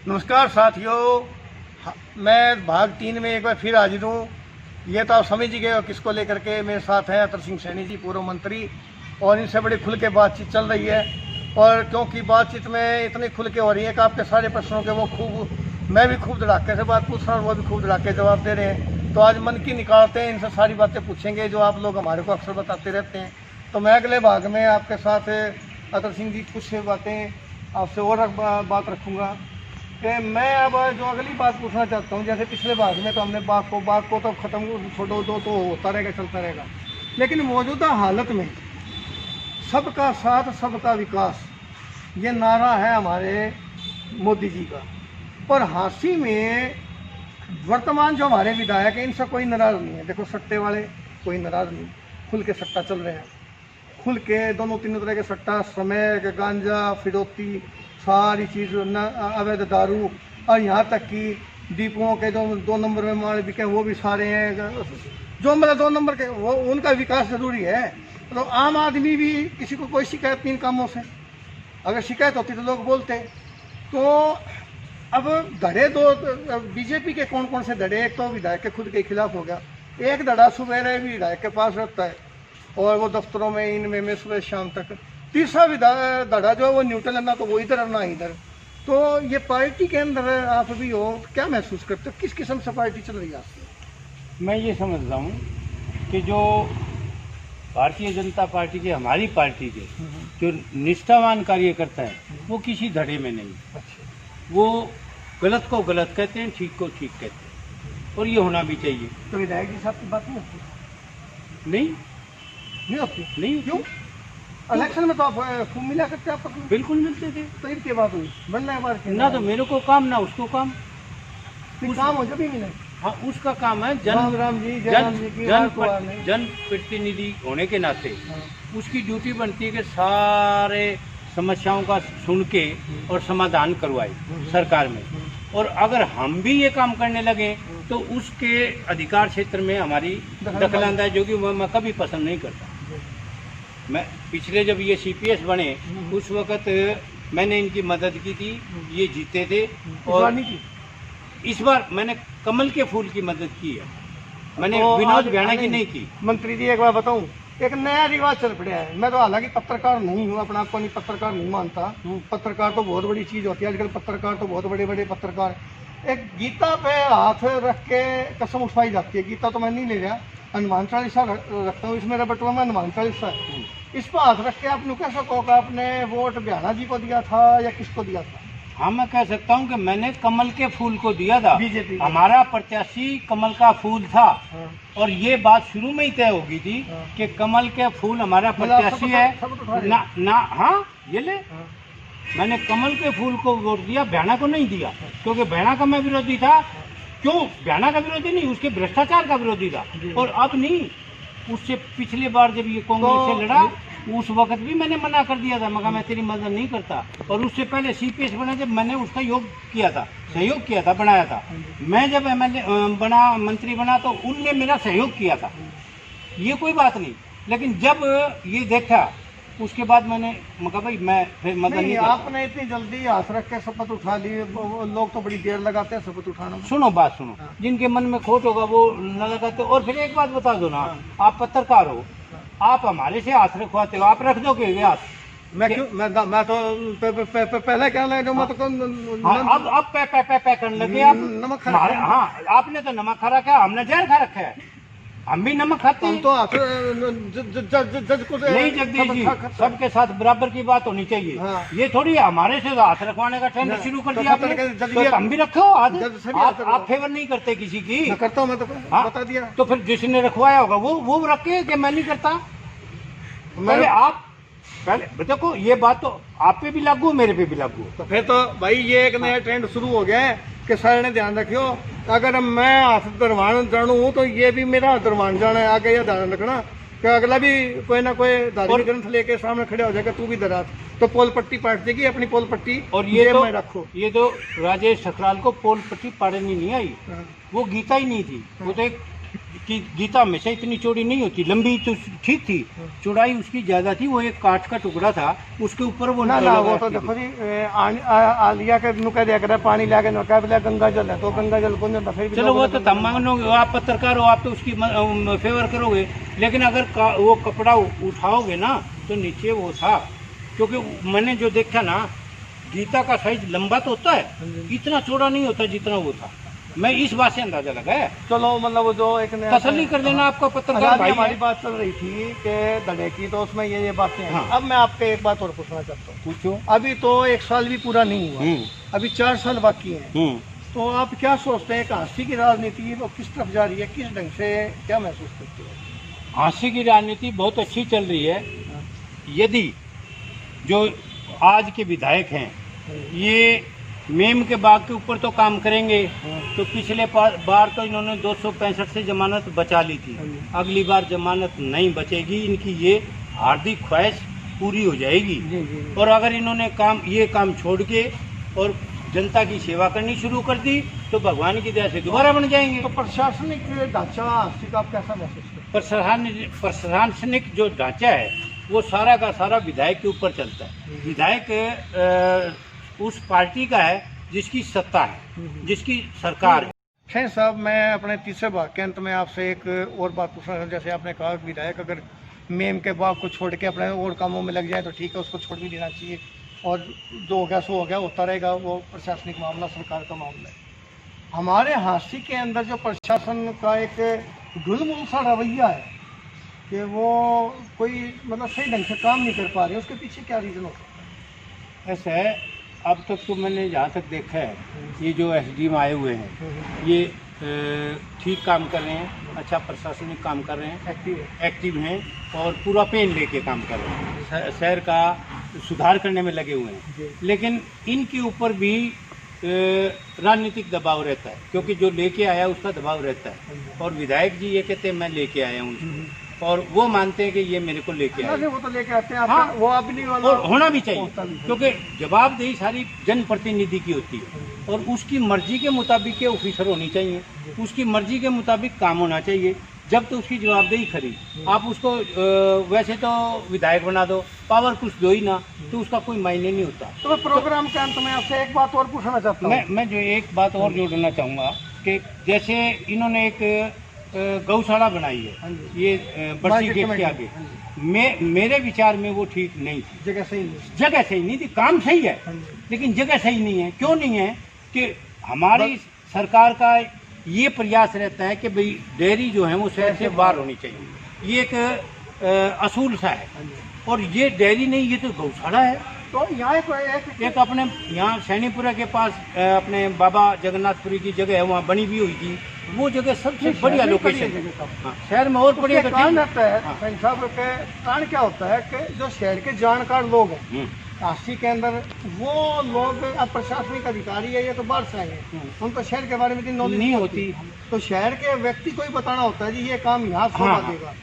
नमस्कार साथियों, मैं भाग 3 में एक बार फिर हाजिर हूँ। ये तो आप समझ ही गए हो किसको लेकर के। मेरे साथ हैं अतर सिंह सैनी जी, पूर्व मंत्री, और इनसे बड़ी खुल के बातचीत चल रही है। और क्योंकि बातचीत में इतनी खुल के हो रही है कि आपके सारे प्रश्नों के वो मैं भी खूब धड़ाके से बात पूछ रहा हूँ, वो भी खूब धड़ाके जवाब दे रहे हैं। तो आज मन की निकालते हैं, इनसे सारी बातें पूछेंगे जो आप लोग हमारे को अक्सर बताते रहते हैं। तो मैं अगले भाग में आपके साथ अतर सिंह जी कुछ बातें आपसे और बात रखूँगा कि मैं अब जो अगली बात पूछना चाहता हूँ। जैसे पिछले भाग में तो हमने बात को तो ख़त्म छोड़ो दो, तो होता रहेगा, चलता रहेगा। लेकिन मौजूदा हालत में सबका साथ सबका विकास ये नारा है हमारे मोदी जी का। और हांसी में वर्तमान जो हमारे विधायक हैं इनसे कोई नाराज़ नहीं है। देखो सट्टे वाले कोई नाराज़ नहीं, खुल के सट्टा चल रहे हैं, खुल के दोनों तीनों तरह के सट्टा, समय गांजा, फिरौती, सारी चीज़, अवैध दारू, और यहाँ तक कि डिपुओं के जो 2 नंबर में माल बिके वो भी सारे हैं। जो मतलब 2 नंबर के वो उनका विकास जरूरी है। तो आम आदमी भी, किसी को कोई शिकायत नहीं इन कामों से, अगर शिकायत होती तो लोग बोलते। तो अब धड़े दो बीजेपी के कौन कौन से धड़े, एक तो विधायक के खुद के खिलाफ हो गया, एक धड़ा सुबह विधायक के पास रहता है और वो दफ्तरों में इनमें सुबह शाम तक। तीसरा धड़ा जो है वो न्यूट्रल है, ना तो वो इधर ना इधर। तो ये पार्टी के अंदर आप भी हो, क्या महसूस करते हो, किस किस्म से पार्टी चल रही है आपकी? मैं ये समझता हूँ कि जो भारतीय जनता पार्टी के, हमारी पार्टी के जो निष्ठावान कार्यकर्ता है वो किसी धड़े में नहीं। वो गलत को गलत कहते हैं, ठीक को ठीक कहते हैं, और ये होना भी चाहिए। तो विधायक जी साहब की बात नहीं होती? नहीं होती। नहीं क्यों? इलेक्शन में तो आप खूब मिला करते, आप बिल्कुल मिलते थे। तो इनके बात हुई बनना है बार ना तो मेरे को काम ना उसको काम। काम हो जब भी मिले। हाँ, उसका काम है जन प्रतिनिधि होने के नाते। हाँ। उसकी ड्यूटी बनती है कि सारे समस्याओं का सुन के और समाधान करवाए सरकार में। और अगर हम भी ये काम करने लगे तो उसके अधिकार क्षेत्र में हमारी दखलंदाजी, जो कि मैं कभी पसंद नहीं करता। मैं पिछले जब ये सीपीएस बने उस वक्त मैंने इनकी मदद की थी, ये जीते थे। और इस बार मैंने कमल के फूल की मदद की है, मैंने तो विनोद भैया की नहीं की। मंत्री जी एक बार बताऊं, एक नया रिवाज चल पड़ा है। मैं तो हालांकि पत्रकार नहीं हूँ, अपने आप को नहीं पत्रकार नहीं मानता। पत्रकार तो बहुत बड़ी चीज़ होती है आजकल, पत्रकार तो बहुत बड़े बड़े पत्रकार। एक गीता पे हाथ रख के कसम उठाई जाती है। गीता तो मैं नहीं ले रहा, हनुमान चालीसा रखता हूँ, इसमें बटुआ में हनुमान चालीसा है। इस पर हाथ रख के आपने कैसा कहोगे, आपने वोट भ्याना जी को दिया था या किसको दिया था? हाँ, मैं कह सकता हूँ कि मैंने कमल के फूल को दिया था। बीजेपी हमारा प्रत्याशी कमल का फूल था। हाँ। और ये बात शुरू में ही तय हो गई थी। हाँ। कि कमल के फूल हमारा प्रत्याशी है ना। हाँ, ये ले। हाँ। मैंने कमल के फूल को वोट दिया, भ्याना को नहीं दिया। हाँ। क्योंकि भ्याना का मैं विरोधी था। क्यों? भ्याना का विरोधी नहीं, उसके भ्रष्टाचार का विरोधी था। और अब नहीं, उससे पिछले बार जब ये कांग्रेस से लड़ा उस वक्त भी मैंने मना कर दिया था, मगर मैं तेरी मदद नहीं करता। और उससे पहले सीपीएस बना जब मैंने उसका सहयोग किया था, बनाया था। मैं जब एमएलए बना, मंत्री बना, तो उनने मेरा सहयोग किया था, ये कोई बात नहीं। लेकिन जब ये देखा उसके बाद मैंने मगर भाई मैं फिर मदद नहीं करता। आपने इतनी जल्दी हाथ रख के शपथ उठा ली, लोग तो बड़ी देर लगाते हैं शपथ उठाने में। सुनो बात सुनो। हाँ। जिनके मन में खोट होगा वो न लगाते। और फिर एक बात बता दो ना। हाँ। आप पत्रकार हो, आप हमारे से हाथ रखवाते हो, आप रख दोगे हाथ? मैं क्यों? मैं तो पहले क्या लगे जो मैं तो अब पे करने लगे आप। नमक खा। हाँ, आपने तो नमक खा रखा है, हमने जहर खा रखा है। हम भी नमक खाते हैं। तो जज को नहीं जगदीश जी, सबके साथ बराबर की बात होनी चाहिए। हाँ। ये थोड़ी हमारे से हाथ रखवाने का ट्रेंड शुरू कर दिया आपने। तो हम भी रखो हाथ। आप फेवर नहीं करते किसी की? करता हूँ मैं तो। हाँ? बता दिया। तो फिर जिसने रखवाया होगा वो रखे कि मैं नहीं करता? पहले आप पहले देखो, ये बात तो आप पे भी लागू, मेरे पे भी लागू। तो फिर तो भाई ये एक नया ट्रेंड शुरू हो गया है कि सर ने ध्यान रखियो, अगर मैं हाथ दरवान जानू तो ये भी मेरा दरवान जाना है। आगे यह ध्यान रखना कि अगला भी कोई ना कोई धार्मिक ग्रंथ लेके सामने खड़े हो जाएगा, तू भी दराज तो पोल पट्टी पाट देगी अपनी पोल पट्टी। और ये तो रखो, ये तो राजेश ठकराल को पोल पट्टी पाड़नी नहीं आई। वो गीता ही नहीं थी, वो तो एक कि गीता हमेशा इतनी चौड़ी नहीं होती, लंबी तो ठीक थी, चौड़ाई उसकी ज्यादा थी। वो एक काठ का टुकड़ा था, उसके ऊपर वो ना ना वो तो देखो जी आलिया के नुका दिया कर पानी लाके नुका बोला गंगा जल है तो गंगा जल को ना फिर भी चलो वो तो तब मांगोगे, आप पत्रकार हो, आप तो उसकी फेवर करोगे। लेकिन अगर वो कपड़ा उठाओगे ना तो नीचे वो था, क्योंकि मैंने जो देखा ना गीता का साइज लंबा तो होता है, इतना चौड़ा नहीं होता जितना वो था। मैं इस बात से अंदाजा लगाया। चलो मतलब वो जो एक तसल्ली कर देना आपका पत्रकार भाई। हमारी बात चल रही थी कि धड़े की, तो उसमें ये बातें हैं। हाँ। अब मैं आपसे एक बात और पूछना चाहता हूँ। पूछो। अभी तो 1 साल भी पूरा नहीं हुआ, अभी 4 साल बाकी हैं। तो आप क्या सोचते हैं, काशी की राजनीति वो किस तरफ जा रही है, किस ढंग से क्या महसूस करते हैं? झांसी की राजनीति बहुत अच्छी चल रही है। यदि जो आज के विधायक हैं ये मेम के बाग के ऊपर तो काम करेंगे, तो पिछले बार तो इन्होंने 265 से जमानत बचा ली थी, अगली बार जमानत नहीं बचेगी। इनकी ये हार्दिक ख्वाहिश पूरी हो जाएगी। और अगर इन्होंने ये काम छोड़ के और जनता की सेवा करनी शुरू कर दी तो भगवान की दया से दोबारा बन जाएंगे। तो प्रशासनिक ढांचा का आप कैसा महसूस करते हैं? प्रशासनिक जो ढांचा है वो सारा का सारा विधायक के ऊपर चलता है। विधायक उस पार्टी का है जिसकी सत्ता है, जिसकी सरकार है। खैर साहब, मैं अपने तीसरे भाग के अंत में आपसे एक और बात पूछना चाहूँ। जैसे आपने कहा विधायक अगर मेम के बाग को छोड़ के अपने और कामों में लग जाए तो ठीक है, उसको छोड़ भी देना चाहिए, और जो हो गया सो हो गया, होता रहेगा, वो प्रशासनिक मामला सरकार का मामला है। हमारे झांसी के अंदर जो प्रशासन का एक ढुलमुल सा रवैया है कि वो कोई मतलब सही ढंग से काम नहीं कर पा रहे, उसके पीछे क्या रीज़न हो सकता है? ऐसा है, अब तक तो मैंने जहाँ तक देखा है ये जो एसडीएम आए हुए हैं ये ठीक काम कर रहे हैं, अच्छा प्रशासनिक काम कर रहे हैं, एक्टिव हैं और पूरा पेन लेके काम कर रहे हैं, शहर का सुधार करने में लगे हुए हैं। लेकिन इनके ऊपर भी राजनीतिक दबाव रहता है, क्योंकि जो लेके आया उसका दबाव रहता है। और विधायक जी ये कहते हैं मैं लेके आया हूँ, और वो मानते हैं कि ये मेरे को लेके आए। वो तो लेके आते हैं। हाँ, वो आप नहीं और होना भी चाहिए, क्योंकि जवाबदेही सारी जनप्रतिनिधि की होती है और उसकी मर्जी के मुताबिक के ऑफिसर होनी चाहिए, उसकी मर्जी के मुताबिक काम होना चाहिए। जब तो उसकी जवाबदेही खरी, आप उसको वैसे तो विधायक बना दो, पावर कुछ दो ही ना, तो उसका कोई मायने नहीं होता। तो प्रोग्राम के अंत में आपसे एक बात और पूछना चाहता हूँ। मैं जो एक बात और जोड़ना चाहूँगा कि जैसे इन्होंने एक गौशाला बनाई है ये बर्सी गेट के आगे, मेरे विचार में वो ठीक नहीं थी। जगह सही नहीं थी, काम सही है लेकिन जगह सही नहीं है। क्यों नहीं है कि हमारी सरकार का ये प्रयास रहता है कि भाई डेयरी जो है वो शहर से बाहर होनी चाहिए, ये एक असूल सा है। और ये डेयरी नहीं, ये तो गौशाला है। तो यहाँ एक अपने यहाँ सैनीपुरा के पास अपने बाबा जगन्नाथपुरी की जगह है, वहाँ बनी भी हुई थी। वो जगह सबसे बढ़िया लोकेशन है। हाँ, शहर में और बढ़िया कारण रहता है साहब के कारण क्या होता है कि जो शहर के जानकार लोग हैं काशी के अंदर, वो लोग अब प्रशासनिक अधिकारी है, ये तो बाहर से आए हैं, उनको शहर के बारे में नॉलेज नहीं होती। तो शहर के व्यक्ति को ही बताना होता है जी ये काम यहाँ शोभा देगा,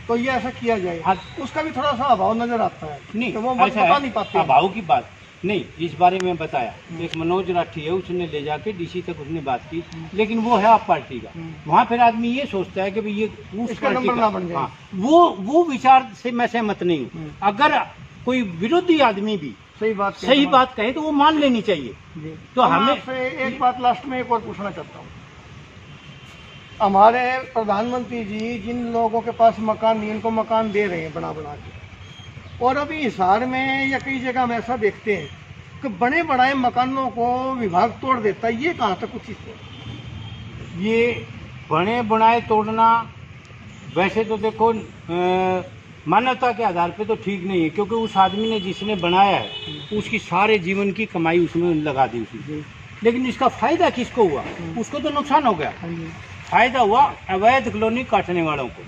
तो ये ऐसा किया जाए। हाँ, उसका भी थोड़ा सा अभाव नजर आता है। नहीं तो वो बता नहीं पाते। अभाव की बात नहीं, इस बारे में बताया। एक मनोज राठी है, उसने ले जाके डीसी तक उसने बात की, लेकिन वो है आप पार्टी का। वहाँ फिर आदमी ये सोचता है कि भाई ये उस पार्टी का बन जाए। वो विचार से मैं सहमत नहीं हूँ। अगर कोई विरोधी आदमी भी सही बात कहे तो वो मान लेनी चाहिए। तो हमें एक बात लास्ट में एक और पूछना चाहता हूँ। हमारे प्रधानमंत्री जी जिन लोगों के पास मकान नहीं, इनको मकान दे रहे हैं बना के, और अभी हिसार में या कई जगह हम ऐसा देखते हैं कि बड़े बड़ाए मकानों को विभाग तोड़ देता है। ये कहाँ तक उचित है? ये बने बनाए तोड़ना वैसे तो देखो मानवता के आधार पे तो ठीक नहीं है, क्योंकि उस आदमी ने जिसने बनाया है उसकी सारे जीवन की कमाई उसमें लगा दी उसने। लेकिन इसका फायदा किसको हुआ? उसको तो नुकसान हो गया। फायदा हुआ अवैध कॉलोनी काटने वालों को,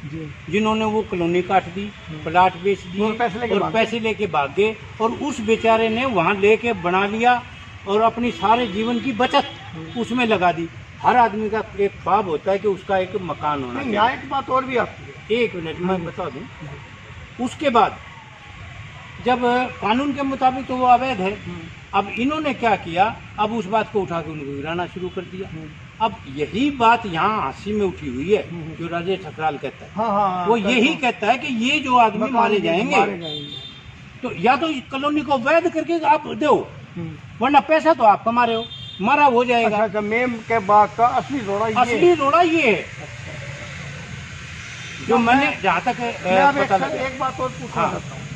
जिन्होंने वो कॉलोनी काट दी, प्लाट बेच दिए और पैसे लेके भाग गए। और उस बेचारे ने वहाँ लेके बना लिया और अपनी सारे जीवन की बचत उसमें लगा दी। हर आदमी का एक ख्वाब होता है कि उसका एक मकान होना चाहिए। यहाँ एक बात और भी आती है, 1 मिनट मैं बता दूं। उसके बाद जब कानून के मुताबिक तो वो अवैध है, अब इन्होंने क्या किया, अब उस बात को उठा के उनको गिराना शुरू कर दिया। अब यही बात यहाँ हांसी में उठी हुई है, जो राजेश ठकराल कहता है। हाँ हाँ वो यही कहता है कि ये जो आदमी मारे जाएंगे तो या तो इस कॉलोनी को वैध करके आप दो, वरना पैसा तो आप कमा रहे हो, मारा हो जाएगा। अच्छा, मेम के बाग का असली रोड़ा ये है। जो मैंने जहाँ तक पता लगा। एक बात और पूछना चाहता हूँ,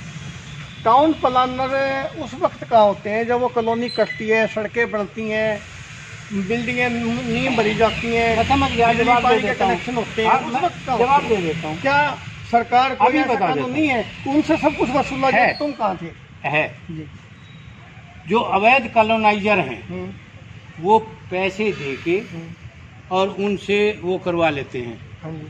टाउन प्लानर उस वक्त कहाँ होते हैं जब वो कॉलोनी कटती है, सड़कें बनती हैं, बिल्डिंगें नींव भरी जाती हैं, कनेक्शन होते हैं, उस वक्त कहाँ जवाब दे देता हूँ। क्या सरकार कोई ऐसा बता कानून नहीं है उनसे सब कुछ वसूला जाए? तुम कहाँ थे? है जो अवैध कॉलोनाइजर हैं वो पैसे देके और उनसे वो करवा लेते हैं। हाँ जी,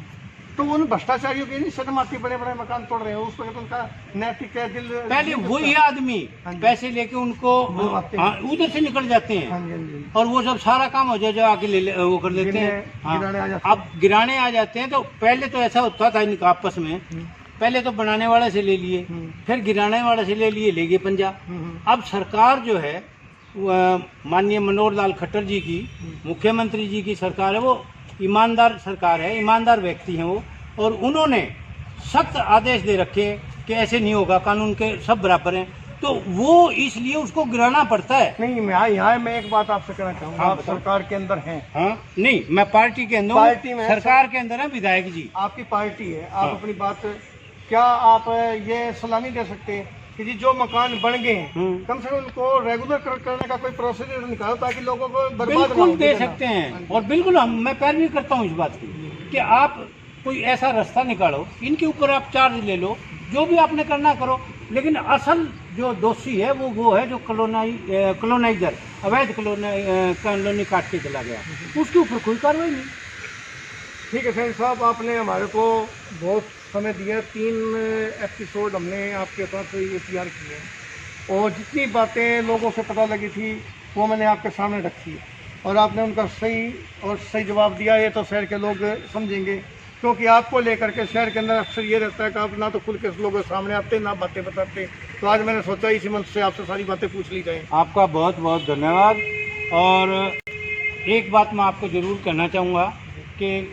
तो उन भ्रष्टाचारियों की नहीं शर्म आती? बड़े बड़े मकान तोड़ रहे हो, उस पर उनका नैतिक दिल पहले वही आदमी पैसे लेके उनको उधर से निकल जाते हैं और वो सब सारा काम हो जाए जो आके वो कर लेते हैं। अब गिराने आ जाते हैं। तो पहले तो ऐसा होता था इनका आपस में, पहले तो बनाने वाले से ले लिए, फिर गिराने वाले से ले गए पंजा। अब सरकार जो है माननीय मनोहर लाल खट्टर जी की, मुख्यमंत्री जी की सरकार है, वो ईमानदार सरकार है, ईमानदार व्यक्ति हैं वो, और उन्होंने सख्त आदेश दे रखे कि ऐसे नहीं होगा, कानून के सब बराबर हैं, तो वो इसलिए उसको गिराना पड़ता है। नहीं, मैं एक बात आपसे कहना चाहूँगा, आप सरकार के अंदर हैं? हाँ, नहीं, मैं पार्टी के अंदर, पार्टी में सरकार के अंदर है विधायक जी। आपकी पार्टी है, आप अपनी बात, क्या आप ये सलामी दे सकते हैं कि जी जो मकान बन गए कम से कम उनको रेगुलर करने का कोई प्रोसीजर निकालो ताकि लोगों को बर्बाद ना हो? बिल्कुल दे सकते हैं, और बिल्कुल मैं पैरवी करता हूँ इस बात की कि आप कोई ऐसा रास्ता निकालो, इनके ऊपर आप चार्ज ले लो, जो भी आपने करना करो, लेकिन असल जो दोषी है वो है जो कॉलोनाइजर अवैध कॉलोनी काट के चला गया, उसके ऊपर कोई कार्रवाई नहीं। ठीक है सैन साहब, आपने हमारे को बहुत समय दिया, 3 एपिसोड हमने आपके पास ये तैयार किए और जितनी बातें लोगों से पता लगी थी वो मैंने आपके सामने रखी और आपने उनका सही जवाब दिया। ये तो शहर के लोग समझेंगे, क्योंकि आपको लेकर के शहर के अंदर अक्सर ये रहता है कि आप ना तो खुल के लोगों के सामने आते ना बातें बताते। तो आज मैंने सोचा इसी मंच से आपसे सारी बातें पूछ ली जाएँ। आपका बहुत बहुत धन्यवाद। और एक बात मैं आपको ज़रूर कहना चाहूँगा कि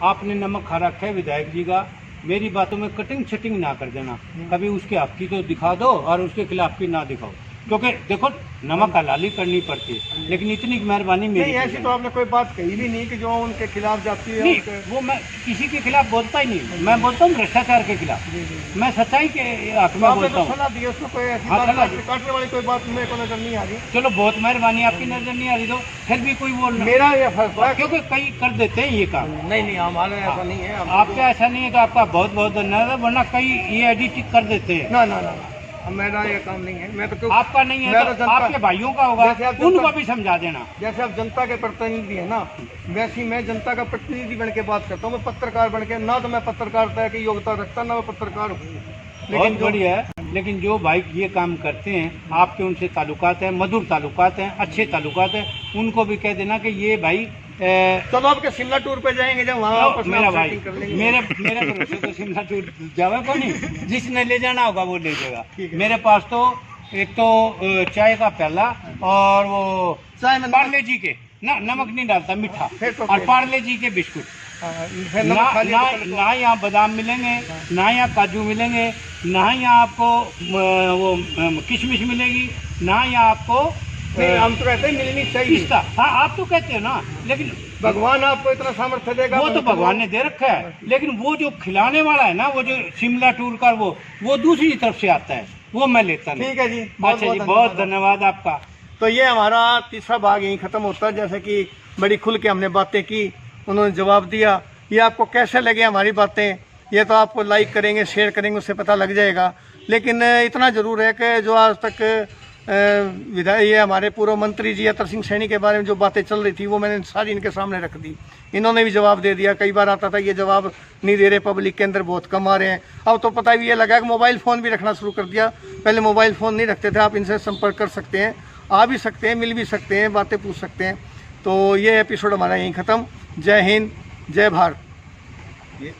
आपने नमक खा रखा है विधायक जी का, मेरी बातों में कटिंग छटिंग ना कर देना, कभी उसके हक की तो दिखा दो और उसके खिलाफ की ना दिखाओ, क्योंकि देखो नमक हलाली करनी पड़ती है, लेकिन इतनी मेहरबानी मेरी नहीं, ऐसी तो आपने कोई बात कही भी नहीं कि जो उनके खिलाफ जाती है। नहीं, वो मैं किसी के खिलाफ बोलता ही नहीं, मैं बोलता हूँ भ्रष्टाचार के खिलाफ, मैं सच्चाई के हक में बोलता हूँ। उसमें कोई ऐसी काटने वाली कोई बात मेरे को नजर नहीं आ रही। चलो, बहुत मेहरबानी, आपकी नजर नहीं आ रही तो फिर भी कोई वो मेरा ये फैसला, क्योंकि कई कर देते हैं ये काम। नहीं, हमारे ऐसा नहीं है। आपका ऐसा नहीं है तो आपका बहुत बहुत धन्यवाद, वरना कई ये एडिट कर देते हैं। ना, मेरा ये काम नहीं है। मैं तो आपका नहीं है तो आपके भाइयों का होगा, उनको भी समझा देना। जैसे आप जनता के प्रतिनिधि है ना, वैसे मैं जनता का प्रतिनिधि बन के बात करता हूँ। मैं पत्रकार बन के, ना तो मैं पत्रकारिता की योग्यता रखता, ना मैं पत्रकार हूँ। बहुत बढ़िया है, लेकिन जो भाई ये काम करते हैं, आपके उनसे ताल्लुकात हैं, मधुर ताल्लुकात हैं, अच्छे ताल्लुकात हैं, उनको भी कह देना कि ये भाई चलो आपके शिमला टूर पे जाएंगे जब वहाँ मेरा भाई मेरे भरोसे तो शिमला टूर जावे को नहीं, जिसने ले जाना होगा वो ले जाएगा। मेरे पास तो एक तो चाय का प्याला और वो पार्ले जी के ना नमक नहीं डालता, मीठा, और पार्ले जी के बिस्कुट। ना यहाँ बादाम मिलेंगे, ना यहाँ काजू मिलेंगे, ना यहाँ आपको वो किशमिश मिलेगी, ना यहाँ आपको हम तो कहते हैं मिलनी चाहिए। हाँ, आप तो कहते हैं ना, लेकिन भगवान आपको इतना सामर्थ्य देगा, वो तो भगवान ने दे रखा है, लेकिन वो जो खिलाने वाला है ना, वो जो शिमला टूर का वो दूसरी तरफ से आता है, वो मैं लेता नहीं। ठीक है जी, अच्छा जी, बहुत धन्यवाद आपका। तो ये हमारा तीसरा भाग यहीं खत्म होता है। जैसे कि बड़ी खुल के हमने बातें की, उन्होंने जवाब दिया। ये आपको कैसे लगे हमारी बातें, ये तो आपको लाइक करेंगे, शेयर करेंगे, उससे पता लग जाएगा। लेकिन इतना ज़रूर है कि जो आज तक विधायक ये हमारे पूर्व मंत्री जी अतर सिंह सैनी के बारे में जो बातें चल रही थी वो मैंने सारी इनके सामने रख दी। इन्होंने भी जवाब दे दिया। कई बार आता था ये जवाब नहीं दे रहे, पब्लिक के अंदर बहुत कम आ रहे हैं। अब तो पता भी ये लगा कि मोबाइल फ़ोन भी रखना शुरू कर दिया। पहले मोबाइल फ़ोन नहीं रखते थे, आप इनसे संपर्क कर सकते हैं, आ भी सकते हैं, मिल भी सकते हैं, बातें पूछ सकते हैं। तो ये एपिसोड हमारा यहीं ख़त्म। जय हिंद, जय भारत।